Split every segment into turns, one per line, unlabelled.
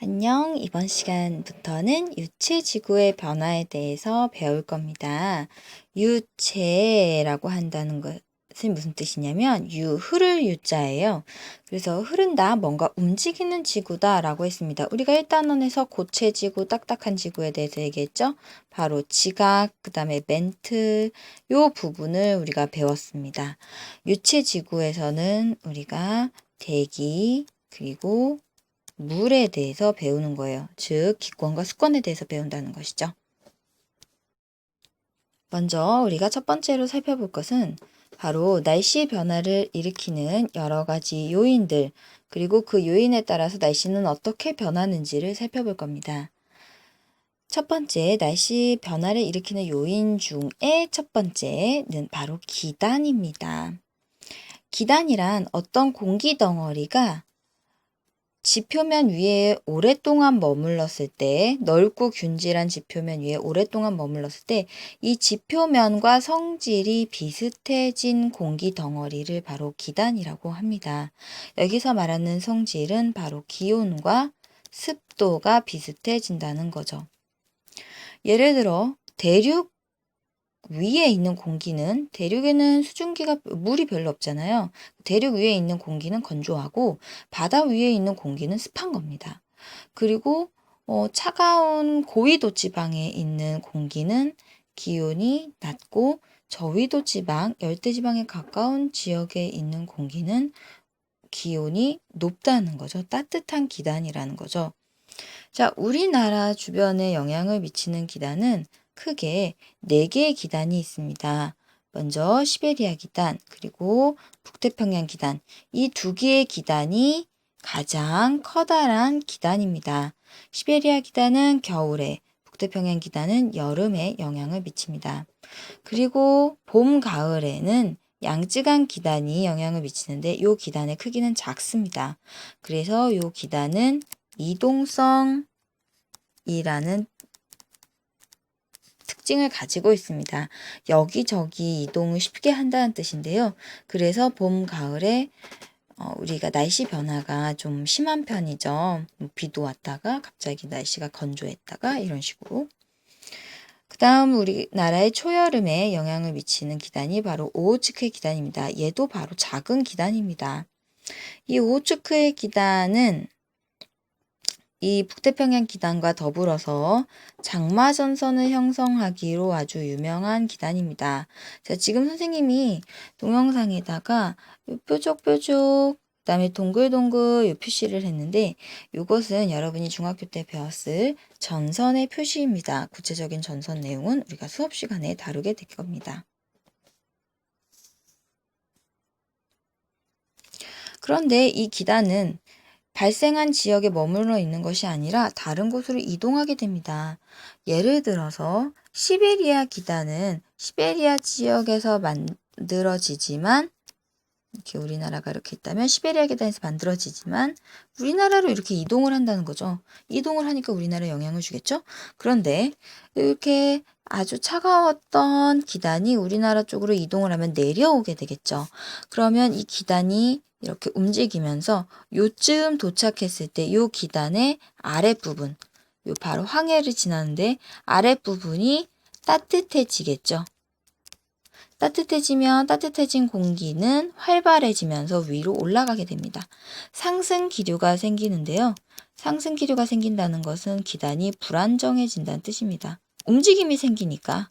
안녕. 이번 시간부터는 유체지구의 변화에 대해서 배울 겁니다. 유체라고 한다는 것은 무슨 뜻이냐면 흐를 유자예요. 그래서 흐른다, 뭔가 움직이는 지구다라고 했습니다. 우리가 1단원에서 고체지구, 딱딱한 지구에 대해서 얘기했죠. 바로 지각, 그 다음에 멘트, 요 부분을 우리가 배웠습니다. 유체지구에서는 우리가 대기, 그리고 물에 대해서 배우는 거예요. 즉, 기권과 수권에 대해서 배운다는 것이죠. 먼저 우리가 첫 번째로 살펴볼 것은 바로 날씨 변화를 일으키는 여러 가지 요인들, 그리고 그 요인에 따라서 날씨는 어떻게 변하는지를 살펴볼 겁니다. 첫 번째, 날씨 변화를 일으키는 요인 중에 첫 번째는 바로 기단입니다. 기단이란 어떤 공기 덩어리가 지표면 위에 오랫동안 머물렀을 때, 넓고 균질한 지표면 위에 오랫동안 머물렀을 때 이 지표면과 성질이 비슷해진 공기 덩어리를 바로 기단이라고 합니다. 여기서 말하는 성질은 바로 기온과 습도가 비슷해진다는 거죠. 예를 들어 대륙 위에 있는 공기는, 대륙에는 수증기가 물이 별로 없잖아요. 대륙 위에 있는 공기는 건조하고 바다 위에 있는 공기는 습한 겁니다. 그리고 차가운 고위도 지방에 있는 공기는 기온이 낮고, 저위도 지방, 열대 지방에 가까운 지역에 있는 공기는 기온이 높다는 거죠. 따뜻한 기단이라는 거죠. 자, 우리나라 주변에 영향을 미치는 기단은 크게 4개의 기단이 있습니다. 먼저 시베리아 기단, 그리고 북태평양 기단. 이 2개의 기단이 가장 커다란 기단입니다. 시베리아 기단은 겨울에, 북태평양 기단은 여름에 영향을 미칩니다. 그리고 봄, 가을에는 양쯔강 기단이 영향을 미치는데 이 기단의 크기는 작습니다. 그래서 이 기단은 이동성이라는 특징을 가지고 있습니다. 여기저기 이동을 쉽게 한다는 뜻인데요. 그래서 봄, 가을에 우리가 날씨 변화가 좀 심한 편이죠. 비도 왔다가 갑자기 날씨가 건조했다가 이런 식으로. 그 다음 우리나라의 초여름에 영향을 미치는 기단이 바로 오호츠크의 기단입니다. 얘도 바로 작은 기단입니다. 이 오호츠크의 기단은 이 북태평양 기단과 더불어서 장마전선을 형성하기로 아주 유명한 기단입니다. 자, 지금 선생님이 동영상에다가 뾰족뾰족, 그 다음에 동글동글 표시를 했는데 이것은 여러분이 중학교 때 배웠을 전선의 표시입니다. 구체적인 전선 내용은 우리가 수업 시간에 다루게 될 겁니다. 그런데 이 기단은 발생한 지역에 머물러 있는 것이 아니라 다른 곳으로 이동하게 됩니다. 예를 들어서 시베리아 기단은 시베리아 지역에서 만들어지지만, 이렇게 우리나라가 이렇게 있다면 시베리아 기단에서 만들어지지만 우리나라로 이렇게 이동을 한다는 거죠. 이동을 하니까 우리나라에 영향을 주겠죠? 그런데 이렇게 아주 차가웠던 기단이 우리나라 쪽으로 이동을 하면 내려오게 되겠죠. 그러면 이 기단이 이렇게 움직이면서 요쯤 도착했을 때 요 기단의 아랫부분, 요 바로 황해를 지나는데 아랫부분이 따뜻해지겠죠. 따뜻해지면 따뜻해진 공기는 활발해지면서 위로 올라가게 됩니다. 상승 기류가 생기는데요. 상승 기류가 생긴다는 것은 기단이 불안정해진다는 뜻입니다. 움직임이 생기니까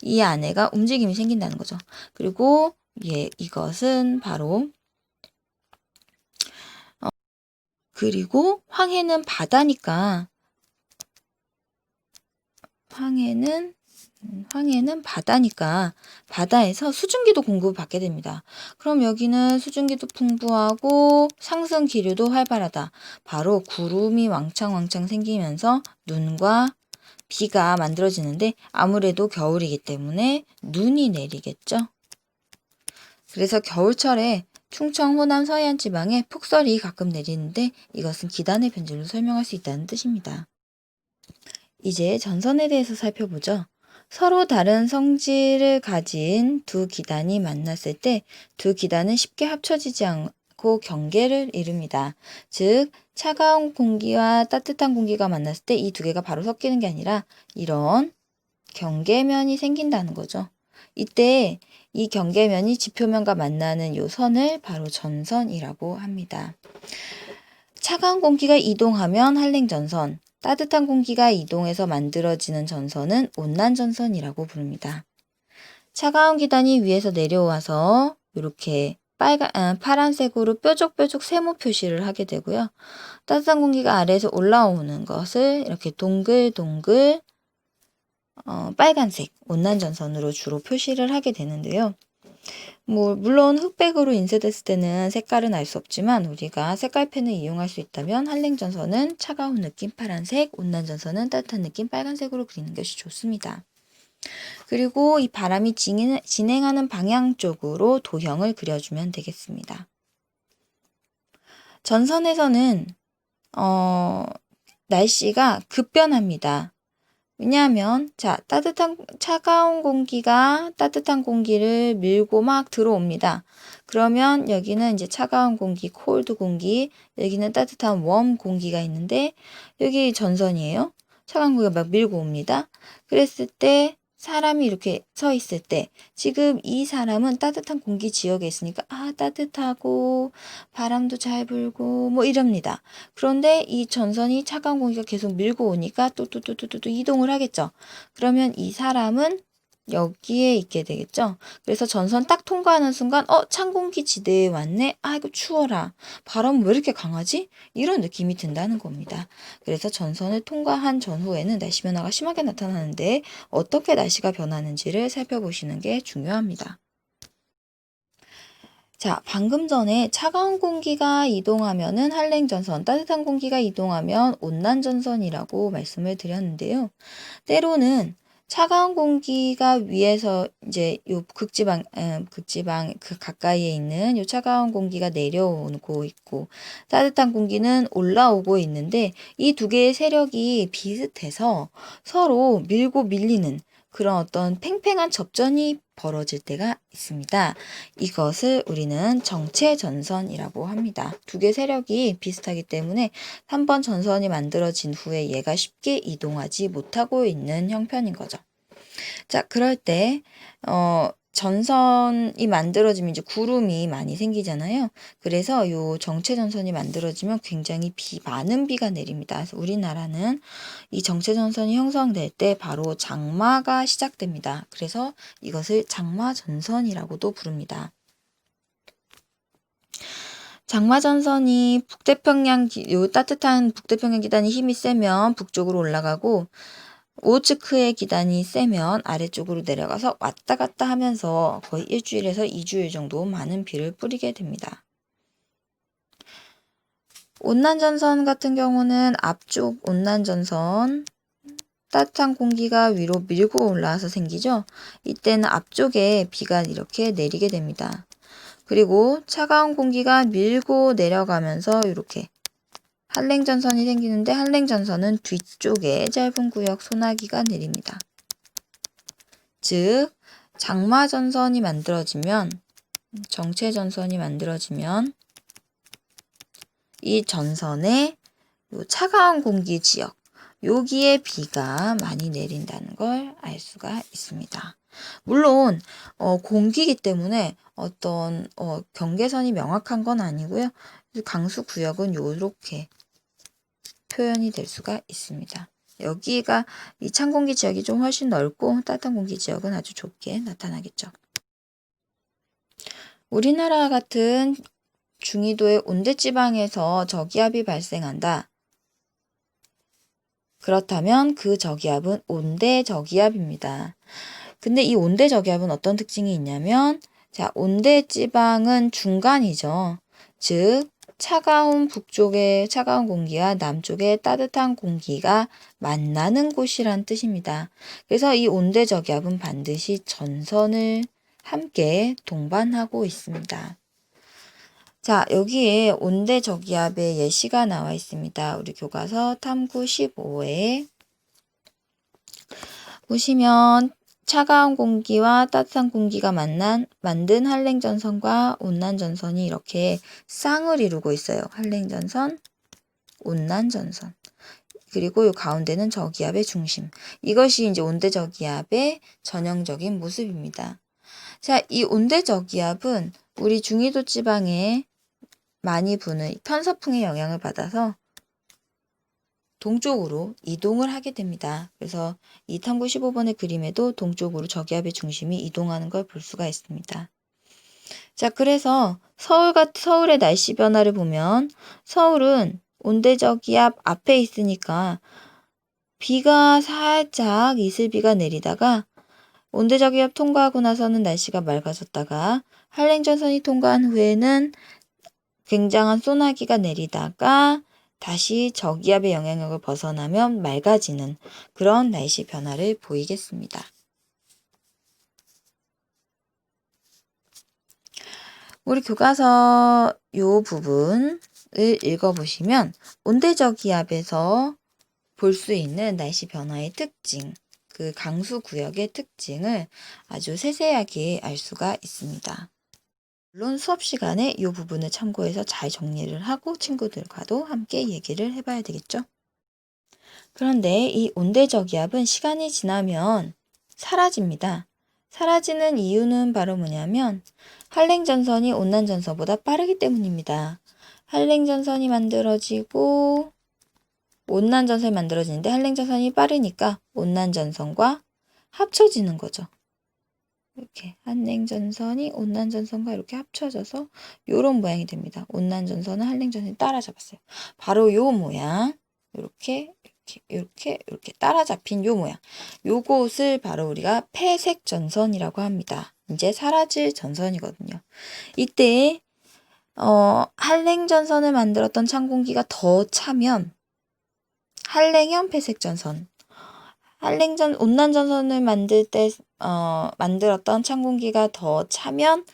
이 안에가 움직임이 생긴다는 거죠. 그리고 이것은 바로 그리고 황해는 바다니까 황해는 바다니까 바다에서 수증기도 공급받게 됩니다. 그럼 여기는 수증기도 풍부하고 상승 기류도 활발하다. 바로 구름이 왕창왕창 생기면서 눈과 비가 만들어지는데 아무래도 겨울이기 때문에 눈이 내리겠죠. 그래서 겨울철에 충청, 호남, 서해안 지방에 폭설이 가끔 내리는데 이것은 기단의 변질로 설명할 수 있다는 뜻입니다. 이제 전선에 대해서 살펴보죠. 서로 다른 성질을 가진 두 기단이 만났을 때 두 기단은 쉽게 합쳐지지 않고 않고 경계를 이룹니다. 즉 차가운 공기와 따뜻한 공기가 만났을 때 이 두 개가 바로 섞이는 게 아니라 이런 경계면이 생긴다는 거죠. 이때 이 경계면이 지표면과 만나는 요 선을 바로 전선이라고 합니다. 차가운 공기가 이동하면 한랭전선, 따뜻한 공기가 이동해서 만들어지는 전선은 온난전선이라고 부릅니다. 차가운 기단이 위에서 내려와서 이렇게 파란색으로 뾰족뾰족 세모 표시를 하게 되고요. 따뜻한 공기가 아래에서 올라오는 것을 이렇게 동글동글 빨간색 온난전선으로 주로 표시를 하게 되는데요. 물론 흑백으로 인쇄됐을 때는 색깔은 알 수 없지만 우리가 색깔펜을 이용할 수 있다면 한랭전선은 차가운 느낌 파란색, 온난전선은 따뜻한 느낌 빨간색으로 그리는 것이 좋습니다. 그리고 이 바람이 진행하는 방향 쪽으로 도형을 그려주면 되겠습니다. 전선에서는 날씨가 급변합니다. 왜냐하면 차가운 공기가 따뜻한 공기를 밀고 막 들어옵니다. 그러면 여기는 이제 차가운 공기, 콜드 공기, 여기는 따뜻한 웜 공기가 있는데 여기 전선이에요. 차가운 공기가 막 밀고 옵니다. 그랬을 때 사람이 이렇게 서 있을 때 지금 이 사람은 따뜻한 공기 지역에 있으니까 따뜻하고 바람도 잘 불고 뭐 이럽니다. 그런데 이 전선이 차가운 공기가 계속 밀고 오니까 또 이동을 하겠죠. 그러면 이 사람은 여기에 있게 되겠죠. 그래서 전선 딱 통과하는 순간 찬 공기 지대에 왔네. 이거 추워라. 바람 왜 이렇게 강하지? 이런 느낌이 든다는 겁니다. 그래서 전선을 통과한 전후에는 날씨 변화가 심하게 나타나는데 어떻게 날씨가 변하는지를 살펴보시는 게 중요합니다. 자, 방금 전에 차가운 공기가 이동하면은 한랭전선, 따뜻한 공기가 이동하면 온난전선이라고 말씀을 드렸는데요. 때로는 차가운 공기가 위에서 이제 요 극지방 그 가까이에 있는 요 차가운 공기가 내려오고 있고 따뜻한 공기는 올라오고 있는데 이 두 개의 세력이 비슷해서 서로 밀고 밀리는 그런 어떤 팽팽한 접전이 벌어질 때가 있습니다. 이것을 우리는 정체전선이라고 합니다. 두 개 세력이 비슷하기 때문에 한 번 전선이 만들어진 후에 얘가 쉽게 이동하지 못하고 있는 형편인 거죠. 자, 그럴 때 전선이 만들어지면 이제 구름이 많이 생기잖아요. 그래서 요 정체전선이 만들어지면 굉장히 많은 비가 내립니다. 그래서 우리나라는 이 정체전선이 형성될 때 바로 장마가 시작됩니다. 그래서 이것을 장마전선이라고도 부릅니다. 장마전선이 요 따뜻한 북태평양 기단이 힘이 세면 북쪽으로 올라가고 오호츠크의 기단이 세면 아래쪽으로 내려가서 왔다 갔다 하면서 거의 일주일에서 2주일 정도 많은 비를 뿌리게 됩니다. 온난전선 같은 경우는 앞쪽 온난전선 따뜻한 공기가 위로 밀고 올라와서 생기죠. 이때는 앞쪽에 비가 이렇게 내리게 됩니다. 그리고 차가운 공기가 밀고 내려가면서 이렇게 한랭전선이 생기는데 한랭전선은 뒤쪽에 짧은 구역 소나기가 내립니다. 즉 장마전선이 만들어지면 정체전선이 만들어지면 이 전선에 요 차가운 공기 지역 여기에 비가 많이 내린다는 걸 알 수가 있습니다. 물론 공기이기 때문에 어떤 경계선이 명확한 건 아니고요. 강수 구역은 요렇게 표현이 될 수가 있습니다. 여기가 이 찬 공기 지역이 좀 훨씬 넓고 따뜻한 공기 지역은 아주 좁게 나타나겠죠. 우리나라 같은 중위도의 온대지방에서 저기압이 발생한다. 그렇다면 그 저기압은 온대저기압입니다. 근데 이 온대저기압은 어떤 특징이 있냐면 온대지방은 중간이죠. 즉 차가운 북쪽의 차가운 공기와 남쪽의 따뜻한 공기가 만나는 곳이란 뜻입니다. 그래서 이 온대저기압은 반드시 전선을 함께 동반하고 있습니다. 자, 여기에 온대저기압의 예시가 나와 있습니다. 우리 교과서 탐구 15에 보시면 차가운 공기와 따뜻한 공기가 만든 한랭전선과 온난전선이 이렇게 쌍을 이루고 있어요. 한랭전선, 온난전선. 그리고 이 가운데는 저기압의 중심. 이것이 이제 온대저기압의 전형적인 모습입니다. 자, 이 온대저기압은 우리 중위도 지방에 많이 부는 편서풍의 영향을 받아서 동쪽으로 이동을 하게 됩니다. 그래서 이 탐구 15번의 그림에도 동쪽으로 저기압의 중심이 이동하는 걸 볼 수가 있습니다. 자, 그래서 서울의 날씨 변화를 보면 서울은 온대저기압 앞에 있으니까 비가 살짝 이슬비가 내리다가 온대저기압 통과하고 나서는 날씨가 맑아졌다가 한랭전선이 통과한 후에는 굉장한 소나기가 내리다가 다시 저기압의 영향력을 벗어나면 맑아지는 그런 날씨 변화를 보이겠습니다. 우리 교과서 요 부분을 읽어보시면 온대저기압에서 볼 수 있는 날씨 변화의 특징, 그 강수 구역의 특징을 아주 세세하게 알 수가 있습니다. 물론 수업 시간에 이 부분을 참고해서 잘 정리를 하고 친구들과도 함께 얘기를 해봐야 되겠죠. 그런데 이 온대저기압은 시간이 지나면 사라집니다. 사라지는 이유는 바로 뭐냐면 한랭전선이 온난전선보다 빠르기 때문입니다. 한랭전선이 만들어지고 온난전선이 만들어지는데 한랭전선이 빠르니까 온난전선과 합쳐지는 거죠. 이렇게 한랭전선이 온난전선과 이렇게 합쳐져서 이런 모양이 됩니다. 온난전선은 한랭전선이 따라잡았어요. 바로 요 모양, 이렇게 따라잡힌 요 모양. 요것을 바로 우리가 폐색전선이라고 합니다. 이제 사라질 전선이거든요. 이때 한랭전선을 만들었던 찬 공기가 더 차면 한랭형 폐색전선. 온난전선을 만들 때 만들었던 찬 공기가 더 차면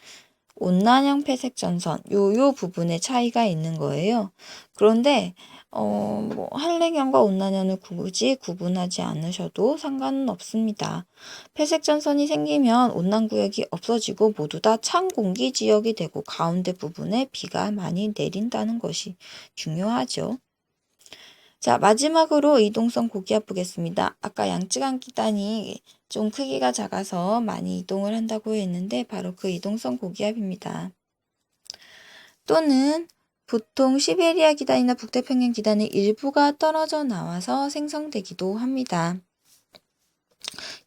온난형 폐색전선 요 부분에 차이가 있는 거예요. 그런데 뭐 한랭형과 온난형을 굳이 구분하지 않으셔도 상관은 없습니다. 폐색전선이 생기면 온난구역이 없어지고 모두 다 찬 공기 지역이 되고 가운데 부분에 비가 많이 내린다는 것이 중요하죠. 자, 마지막으로 이동성 고기압 보겠습니다. 아까 양쯔강 기단이 좀 크기가 작아서 많이 이동을 한다고 했는데 바로 그 이동성 고기압입니다. 또는 보통 시베리아 기단이나 북태평양 기단의 일부가 떨어져 나와서 생성되기도 합니다.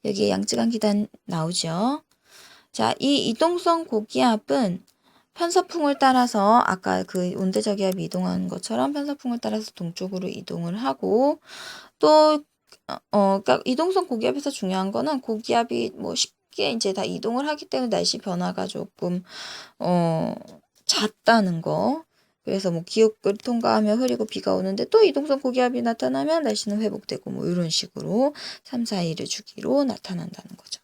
여기에 양쯔강 기단 나오죠. 자, 이 이동성 고기압은 편서풍을 따라서 아까 그 온대저기압이 이동하는 것처럼 편서풍을 따라서 동쪽으로 이동을 하고 또 그러니까 이동성 고기압에서 중요한 거는 고기압이 뭐 쉽게 이제 다 이동을 하기 때문에 날씨 변화가 조금 잦다는 거. 그래서 뭐 기옥을 통과하며 흐리고 비가 오는데 또 이동성 고기압이 나타나면 날씨는 회복되고 뭐 이런 식으로 3, 4일의 주기로 나타난다는 거죠.